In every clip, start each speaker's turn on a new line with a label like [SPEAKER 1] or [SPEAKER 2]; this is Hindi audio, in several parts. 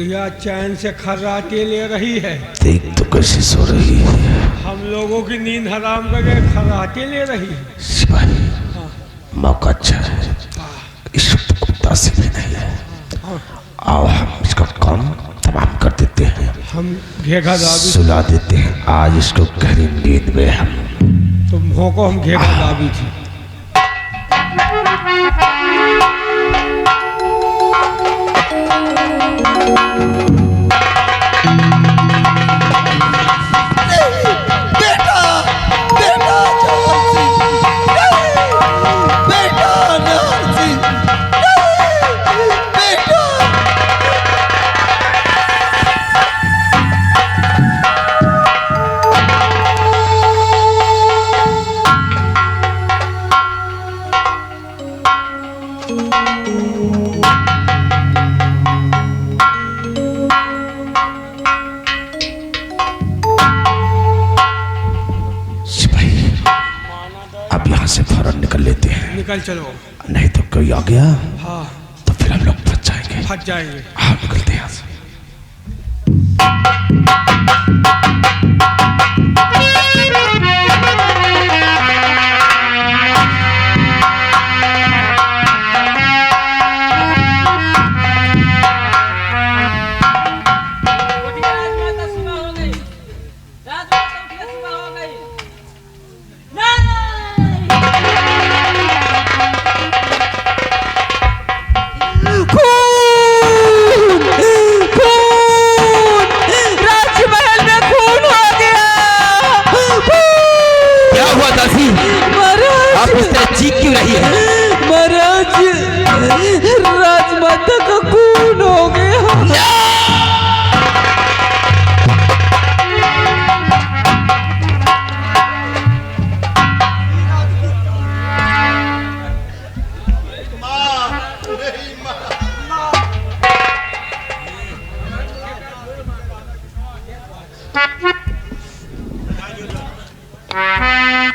[SPEAKER 1] बुढ़िया चैन से खर्राटे ले रही है।
[SPEAKER 2] देख तो कैसे सो रही है।
[SPEAKER 1] हम लोगों की नींद हराम करके खर्राटे ले रही है।
[SPEAKER 2] सिपाही, मौका अच्छा है, इस वक्त कुत्ता से भी नहीं है। आओ हम इसका काम तमाम कर देते हैं।
[SPEAKER 1] हम घेघा दाबी
[SPEAKER 2] सुला देते हैं आज इसको गहरी नींद में। हम
[SPEAKER 1] तो मुँह को हम घेघा दाबी थी। निकल चलो,
[SPEAKER 2] नहीं तो कोई आ गया
[SPEAKER 1] हाँ
[SPEAKER 2] तो फिर हम लोग फंस जाएंगे।
[SPEAKER 1] फंस जाएंगे।
[SPEAKER 2] हाँ निकलते हैं यहाँ से।
[SPEAKER 3] राजमाता का खून हो गया।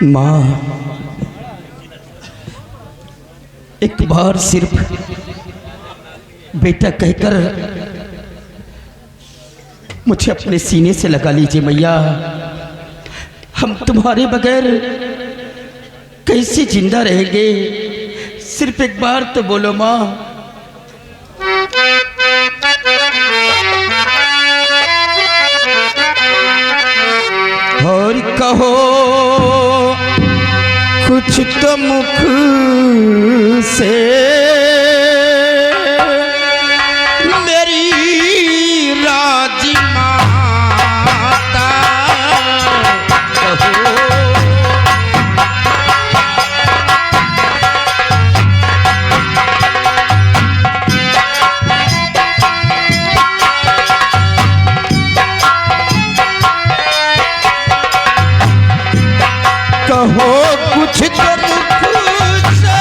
[SPEAKER 3] माँ, एक बार सिर्फ बेटा कहकर मुझे अपने सीने से लगा लीजिए मैया। हम तुम्हारे बगैर कैसे जिंदा रहेंगे? सिर्फ एक बार तो बोलो माँ। और कहो कुछ तो मुख से मेरी राजी माता कहो। कहो कुछ तो मुख से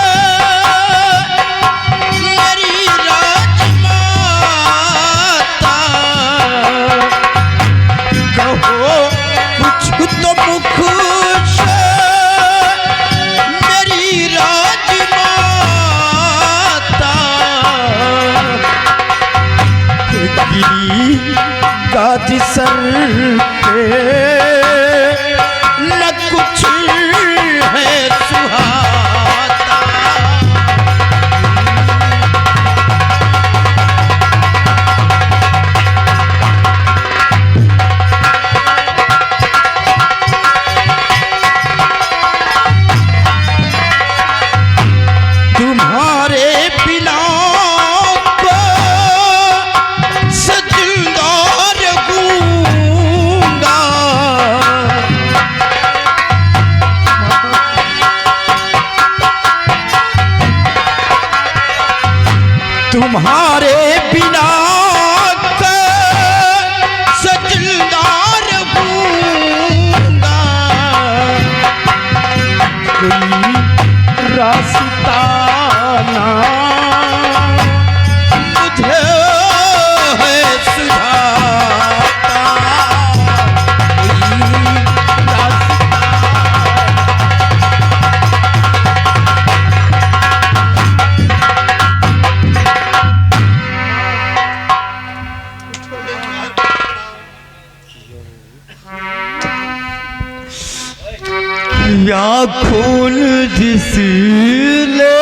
[SPEAKER 3] मेरी राजमाता कहो कुछ तो मुख से मेरी राजमाता गिरी गाज सर पे न कुछ है सुहाता। तुम्हारे बिना सजदार गूंगा तुम्हारे बिना सजदार गूंगा कोई रास्ता ना मुझे है सुझाता। सीले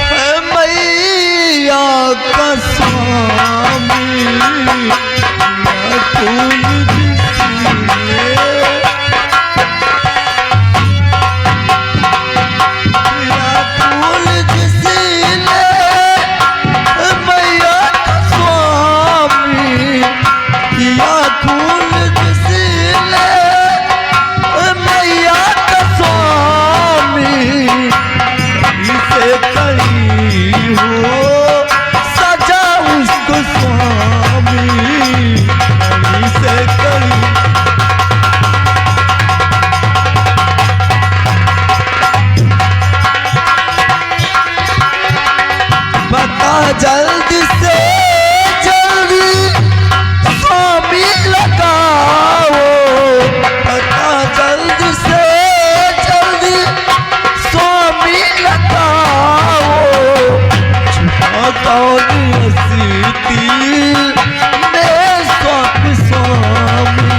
[SPEAKER 3] है मैया का स्वामी या फूल सीले या फूल सीले है मैया का स्वामी या फूल सीले मैया का स्वामी इसे कहीं हो सजा उसको स्वामी इसे कहीं बता जल्दी से जल्दी स्वामी लगाओ बता जल्दी से जल्दी स्वामी लगाओ छुपा कौन सीती मैं स्वामी स्वामी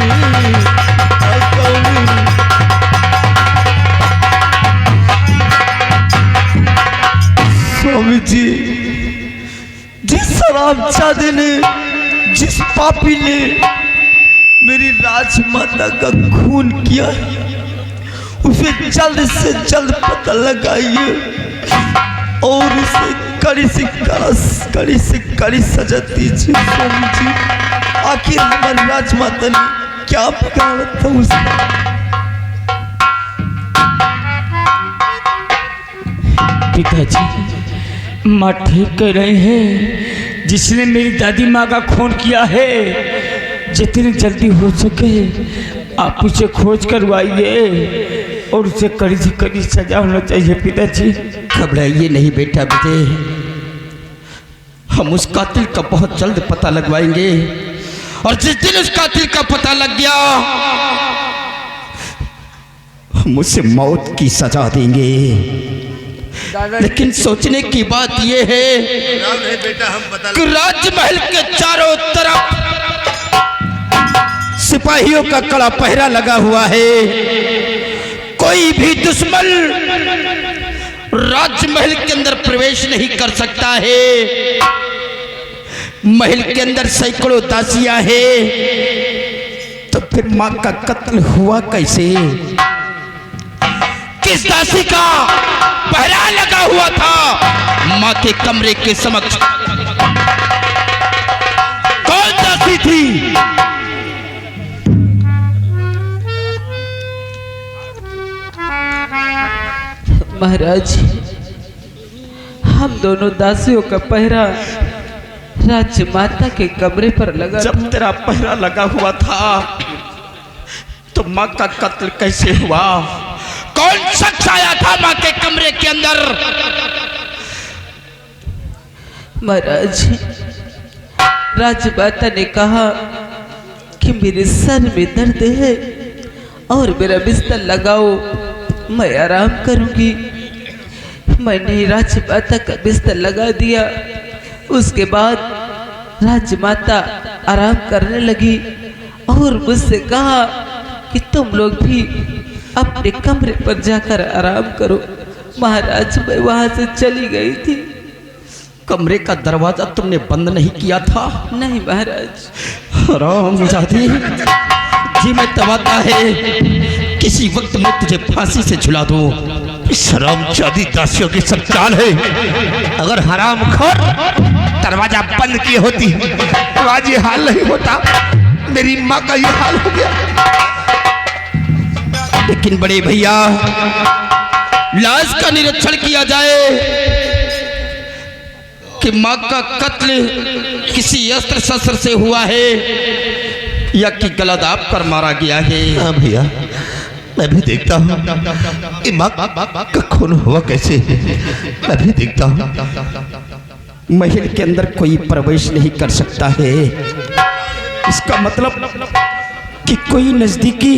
[SPEAKER 3] स्वामी जी जिस शराबजादे ने जिस पापी ने मेरी राजमाता का खून किया उसे जल्द से जल्द पता लगाइए और उसे कड़ी से कड़ी सजा दीजिए स्वामी जी। आखिर हमारी राजमाता ने क्या बिगाड़ा था उसने।
[SPEAKER 1] पिताजी माँ ठीक कह रहे हैं, जिसने मेरी दादी माँ का खून किया है जितनी जल्दी हो सके आप उसे खोज करवाइए और उसे कड़ी से कड़ी सजा होना चाहिए। पिताजी
[SPEAKER 3] घबराइए नहीं बेटा बेटे, हम उस कातिल का बहुत जल्द पता लगवाएंगे और जिस दिन उस कातिल का पता लग गया हम उसे मौत की सजा देंगे। लेकिन सोचने की बात यह है कि राजमहल के चारों तरफ सिपाहियों का कड़ा पहरा लगा हुआ है। कोई भी दुश्मन राजमहल के अंदर प्रवेश नहीं कर सकता है। महल के अंदर सैकड़ों दासियां हैं, तो फिर मां का कत्ल हुआ कैसे? किस दासी का पहरा लगा हुआ था मां के कमरे के समक्ष? कौन दासी थी?
[SPEAKER 4] महाराज, हम दोनों दासियों का पहरा राजमाता के कमरे पर लगा।
[SPEAKER 3] जब तेरा पहरा लगा हुआ था तो मां का कत्ल कैसे हुआ? कौन शख्स आया था मां के कमरे के अंदर?
[SPEAKER 4] महाराज, राजमाता ने कहा कि मेरे सर में दर्द है और मेरा बिस्तर लगाओ, मैं आराम करूंगी। मैंने राजमाता का बिस्तर लगा दिया। उसके बाद राजमाता आराम करने लगी और मुझसे कहा कि तुम लोग भी अपने कमरे पर जाकर आराम करो। महाराज, मैं वहां से चली गई थी।
[SPEAKER 3] कमरे का दरवाजा तुमने बंद नहीं किया था?
[SPEAKER 4] नहीं महाराज।
[SPEAKER 3] हरामजादी जी, मैं तवाता है किसी वक्त मैं तुझे फांसी से झुला दूं।
[SPEAKER 2] हरामजादी दासियों की सब चाल है। अगर हरामखोर दरवाजा बंद किए होती तो आज ये हाल नहीं होता। मेरी माँ का ये हाल हो गया।
[SPEAKER 3] लेकिन बड़े भैया, लाश का निरीक्षण किया जाए कि माँ का कत्ल किसी अस्त्र शस्त्र से हुआ है या कि गला दाब कर मारा गया है।
[SPEAKER 2] हाँ भैया, मैं भी देखता हूँ कि माँ का खून हुआ कैसे। मैं भी देखता हूँ।
[SPEAKER 3] महल के अंदर कोई प्रवेश नहीं कर सकता है। इसका मतलब कि कोई नजदीकी,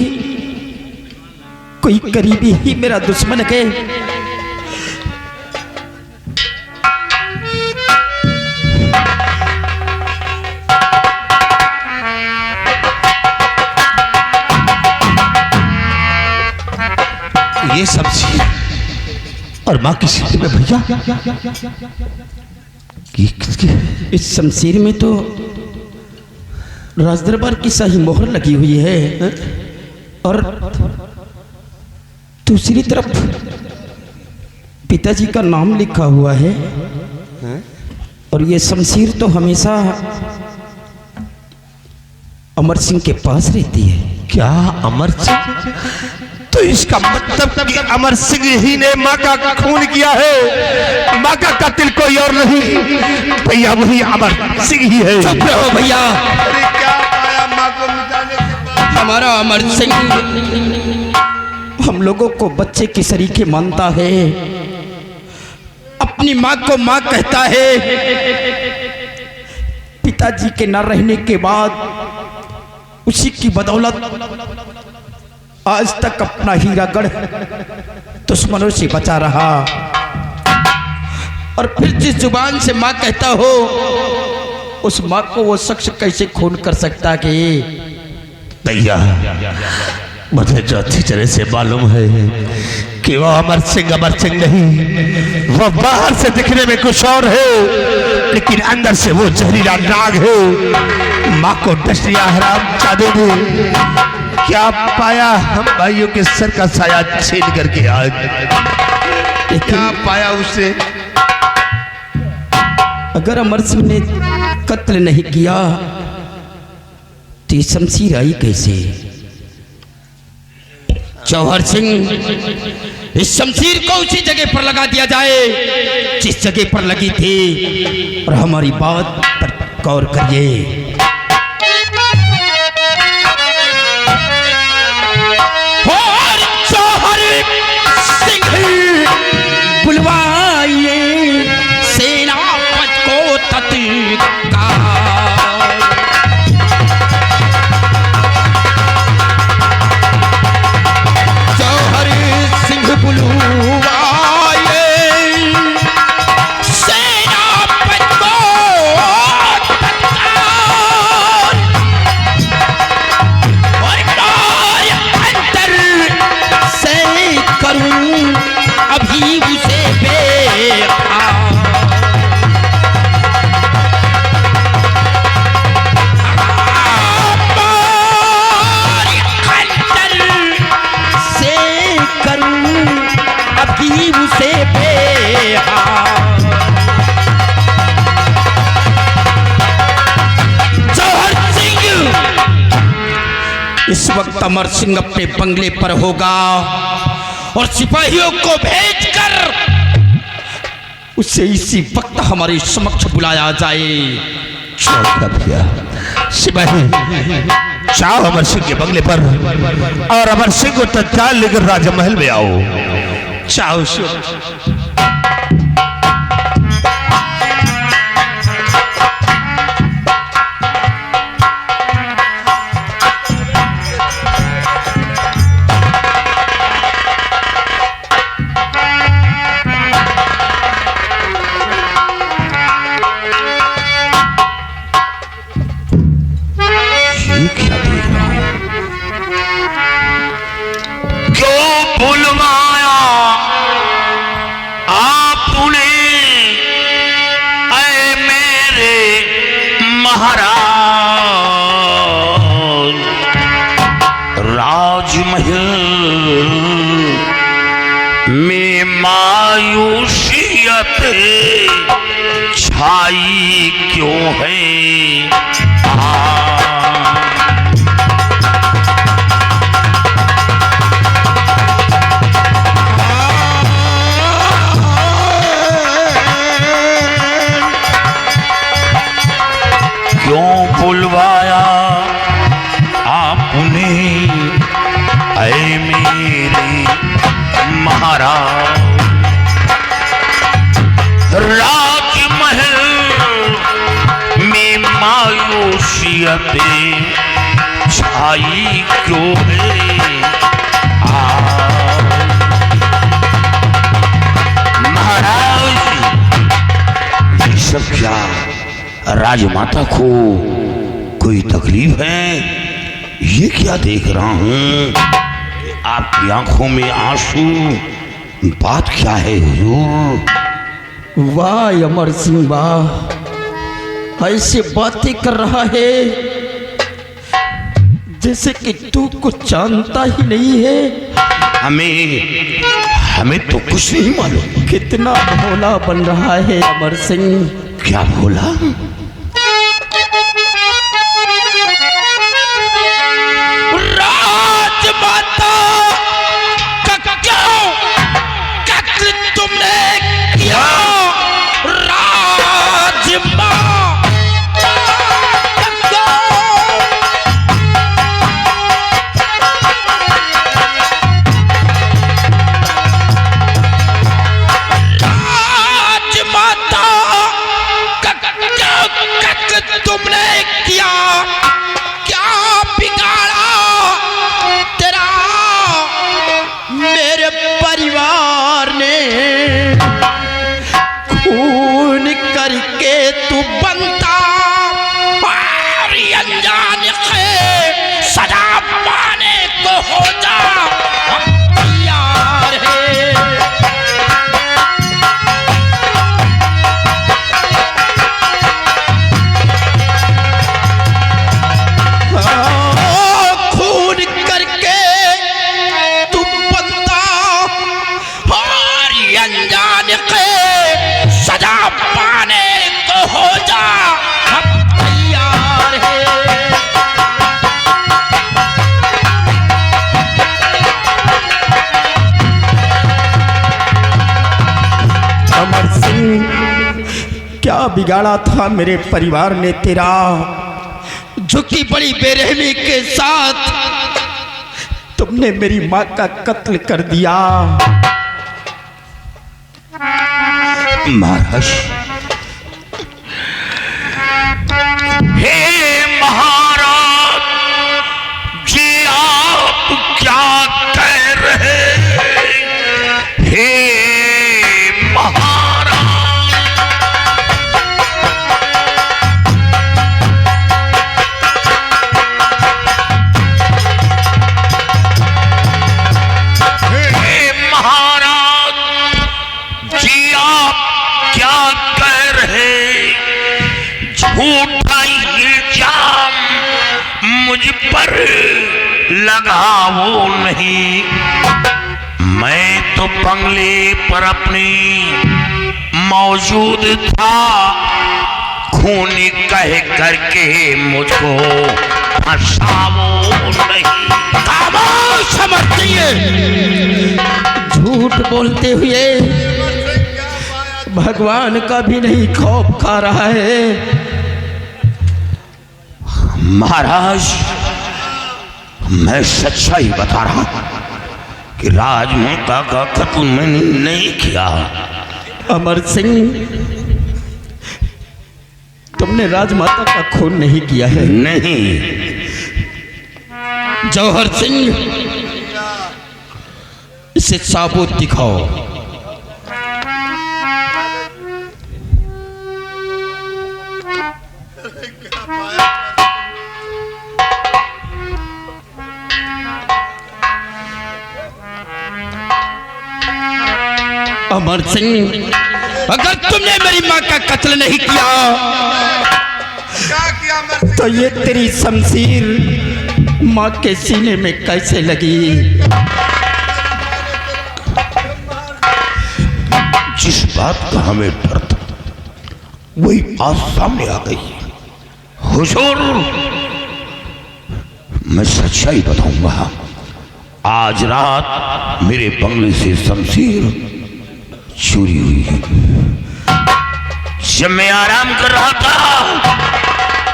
[SPEAKER 3] कोई करीबी ही मेरा दुश्मन है।
[SPEAKER 2] ये शमशीर और माँ की सीट में भैया ये किसकी है?
[SPEAKER 1] इस शमशीर में तो राजदरबार की शाही मोहर लगी हुई है और दूसरी तरफ पिताजी का नाम लिखा हुआ है। और ये शमशीर तो हमेशा अमर सिंह के पास रहती है।
[SPEAKER 2] क्या अमर सिंह? तो इसका मतलब कि अमर सिंह ही ने माँ का खून किया है। माँ का कातिल कोई और नहीं, भैया वही अमर सिंह ही है।
[SPEAKER 1] चुप रहो भैया।
[SPEAKER 2] अरे क्या पाया माँ को मिटाने के बाद?
[SPEAKER 1] हमारा अमर सिंह हम लोगों को बच्चे की सरीखे मानता है, अपनी माँ को माँ कहता है। पिताजी के न रहने के बाद उसी की बदौलत आज तक अपना हीरागढ़ दुश्मनों से बचा रहा। और फिर जिस जुबान से माँ कहता हो उस माँ को वो शख्स कैसे खून कर सकता कि?
[SPEAKER 2] भैया मुझे जो अच्छी तरह से मालूम है कि वो अमर सिंह नहीं, वो बाहर से दिखने में कुछ और है लेकिन अंदर से वो जहरीला नाग है। माँ को डस लिया हराम जादू ने। क्या पाया हम भाइयों के सर का साया छीन करके आज? क्या पाया उससे?
[SPEAKER 1] अगर अमर सिंह ने कत्ल नहीं किया तो ये शमशीर आई कैसे? जौहर सिंह, इस शमशीर को उसी जगह पर लगा दिया जाए जिस जगह पर लगी थी। और हमारी बात पर गौर करिए। बुलवाइए सेनापति को तत्काल। जौहर सिंह बुलवाइए सेनापति को तत्काल। और काय अंतर से करूं अभी उसे इस वक्त अमर सिंह अपने बंगले पर होगा और सिपाहियों को भेजकर उसे इसी वक्त हमारे समक्ष बुलाया जाए।
[SPEAKER 2] सिपाही जाओ अमर सिंह के बंगले पर और अमर सिंह को तत्काल लेकर राजमहल में आओ। जाओ।
[SPEAKER 5] में मायूसियत छाई क्यों है? क्यों बुलवाया आपने ऐ मेरे महाराज? राजमहल में मायूसियत छाई क्यों है? महाराज ये सब क्या राजमाता को कोई तकलीफ है? ये क्या देख रहा हूं? आपकी आंखों में आंसू, बात क्या है हुजूर?
[SPEAKER 3] वाह अमर सिंह वाह, ऐसे बातें कर रहा है जैसे कि तू कुछ जानता ही नहीं है।
[SPEAKER 5] हमें तो कुछ नहीं मालूम।
[SPEAKER 3] कितना भोला बन रहा है अमर सिंह।
[SPEAKER 5] क्या भोला?
[SPEAKER 2] राजमाता का क्यों कत्ल तुमने किया? राजमाता तुमने किया, क्या बिगाड़ा तेरा मेरे परिवार ने? खून करके तू बनता और अनजान के सजा पाने को हो जा, हम तैयार है। सजा पाने को हो जा, हम तैयार हैं।
[SPEAKER 3] अमर सिंह, क्या बिगाड़ा था मेरे परिवार ने तेरा? झुकी बड़ी बेरहमी के साथ तुमने मेरी माँ का कत्ल कर दिया।
[SPEAKER 5] महाराज, हे महाराज जी, आप क्या कह रहे? हे महाराज, हे महाराज जी, आप क्या कह रहे? झूठा इल्जाम मुझ पर लगाओ नहीं। मैं तो बंगले पर अपनी मौजूद था, खूनी कह करके मुझको फंसाओ नहीं।
[SPEAKER 3] खामोश समझिए, झूठ बोलते हुए भगवान का भी नहीं खौफ खा रहा है।
[SPEAKER 5] महाराज, मैं सच्चाई बता रहा हूं कि राजमाता का कत्ल मैंने नहीं किया।
[SPEAKER 3] अमर सिंह, तुमने राजमाता का खून नहीं किया है।
[SPEAKER 5] नहीं।
[SPEAKER 3] जौहर सिंह, इसे साबुत दिखाओ। अमर सिंह, अगर तुमने मेरी माँ का कत्ल नहीं किया तो ये तेरी शमशीर माँ के सीने में कैसे लगी?
[SPEAKER 5] जिस बात का हमें डर था वही आज सामने आ गई। हुजूर, मैं सच्चाई बताऊंगा। आज रात मेरे बंगले से शमशीर चोरी हुई। जब मैं आराम कर रहा था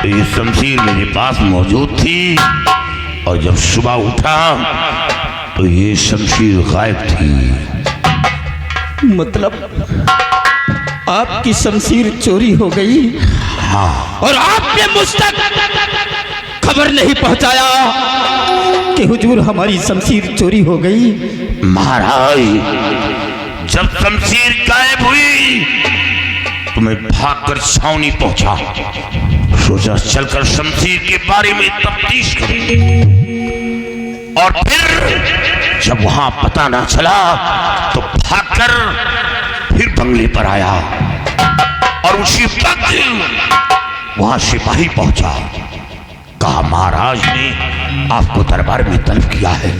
[SPEAKER 5] तो ये शमशीर मेरे पास मौजूद थी, और जब सुबह उठा तो ये शमशीर गायब थी।
[SPEAKER 3] मतलब आपकी शमशीर चोरी हो गई?
[SPEAKER 5] हाँ।
[SPEAKER 3] और आपने मुझ तक खबर नहीं पहुंचाया कि हुजूर हमारी शमशीर चोरी हो गई?
[SPEAKER 5] महाराज, जब शमशीर गायब हुई तो मैं भागकर छावनी पहुंचा। सोचा चलकर शमशीर के बारे में तफ्तीश करें, और फिर जब वहां पता ना चला तो भागकर फिर बंगले पर आया और उसी वक्त वहां सिपाही पहुंचा। कहा महाराज ने आपको दरबार में तलब किया है।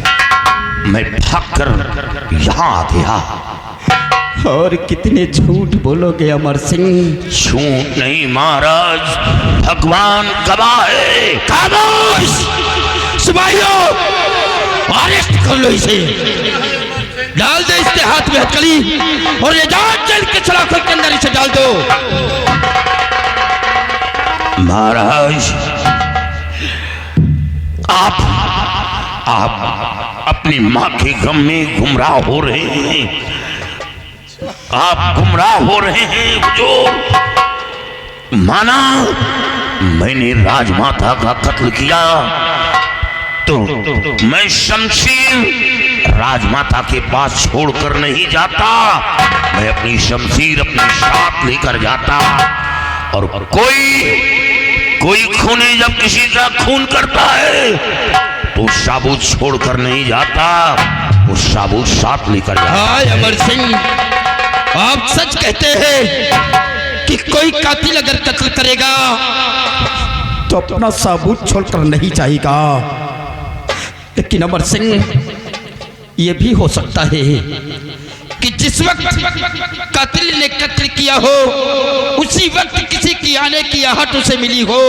[SPEAKER 5] मैं भागकर यहां आ गया।
[SPEAKER 1] और कितने झूठ बोलोगे अमर सिंह?
[SPEAKER 5] झूठ नहीं महाराज, भगवान गवाह है।
[SPEAKER 2] खामोश! सिपाहियों, अरेस्ट कर लो इसे। डाल दो इसके हाथ में हथकड़ी और ले जाओ जेल के सलाखों के अंदर इसे डाल दो।
[SPEAKER 5] महाराज आप अपनी माँ के गम में गुमराह हो रहे हैं। आप गुमराह हो रहे हैं हुजूर। माना मैंने राजमाता का कत्ल किया तो मैं शमशीर राजमाता के पास छोड़कर नहीं जाता। मैं अपनी शमशीर अपने साथ लेकर जाता। और कोई खूनी जब किसी का खून करता है तो साबुत छोड़कर नहीं जाता, वो साबुत साथ लेकर जाता।
[SPEAKER 2] हाय अमर सिंह, आप सच कहते हैं कि कोई कातिल अगर कत्ल करेगा
[SPEAKER 1] तो अपना साबुत छोड़कर नहीं जाएगा। लेकिन अमर सिंह, ये भी हो सकता है
[SPEAKER 2] कि जिस वक्त कातिल ने कत्ल किया हो उसी वक्त किसी की आने की आहट उसे मिली हो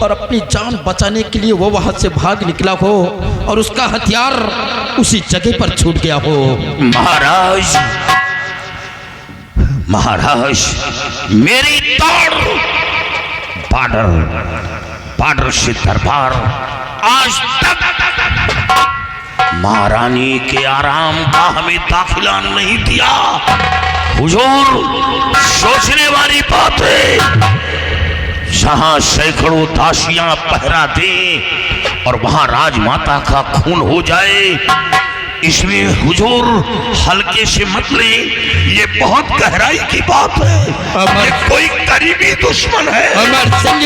[SPEAKER 1] और अपनी जान बचाने के लिए वो वहां से भाग निकला हो और उसका हथियार उसी जगह पर छूट गया हो।
[SPEAKER 5] महाराज मेरी दौड़ बॉर्डर से दरबार आज तक महारानी के आराम का हमें दाखिला नहीं दिया। हुजूर, सोचने वाली बात है, जहां सैकड़ों दासियां पहरा दें और वहां राजमाता का खून हो जाए, इसलिए हुजूर हल्के से मत ले। ये बहुत गहराई की बात है। ये कोई करीबी दुश्मन है।
[SPEAKER 2] अमर सिंह,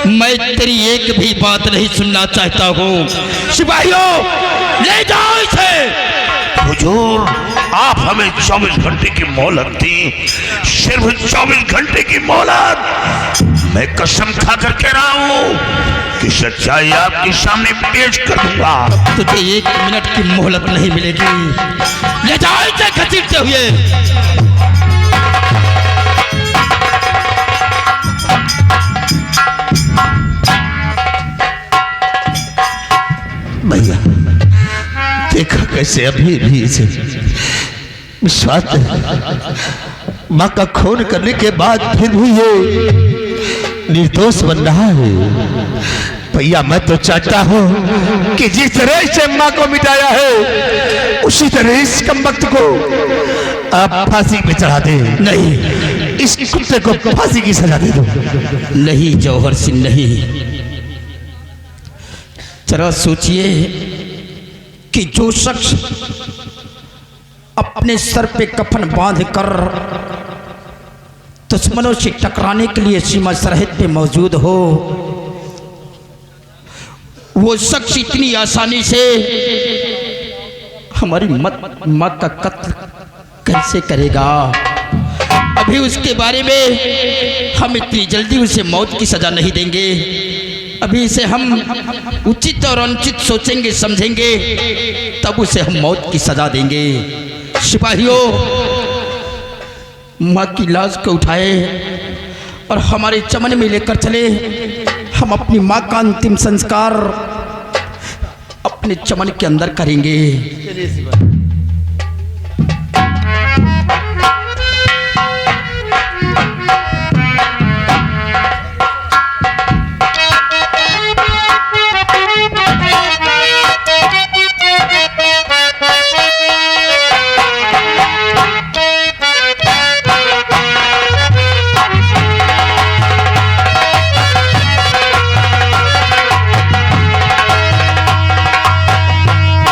[SPEAKER 2] मैं तेरी एक भी बात नहीं सुनना चाहता हूँ। सिपाहियों, ले जाओ इसे।
[SPEAKER 5] हुजूर, आप हमें 24 घंटे की मोहलत दी, सिर्फ 24 घंटे की मोहलत। मैं कसम खा कर कह रहा हूँ कि सच्चाई आपके सामने पेश कर दूंगा।
[SPEAKER 2] तुझे 1 मिनट की मोहलत नहीं मिलेगी। ले जाओ इसे घसीटते हुए।
[SPEAKER 3] भैया देखा कैसे अभी भी इसे विश्वास माँ का खून करने के बाद फिर भी ये निर्दोष बन रहा है। भैया मैं तो चाहता हूँ कि जिस तरह से माँ को मिटाया है उसी तरह इस कमबख्त को आप फांसी पे चढ़ा दे। नहीं, इस कुत्ते को फांसी की सजा दे दो।
[SPEAKER 1] नहीं जौहर सिंह, नहीं। जरा सोचिए कि जो शख्स अपने सर पे कफन बांध कर दुश्मनों से टकराने के लिए सीमा सरहद पे मौजूद हो, वो शख्स इतनी आसानी से हमारी माँ का कत्ल कैसे करेगा? अभी उसके बारे में हम इतनी जल्दी उसे मौत की सजा नहीं देंगे। अभी इसे हम उचित और अनुचित सोचेंगे, समझेंगे, तब उसे हम मौत की सजा देंगे। सिपाहियों, माँ की लाश को उठाए और हमारे चमन में लेकर चले। हम अपनी माँ का अंतिम संस्कार अपने चमन के अंदर करेंगे।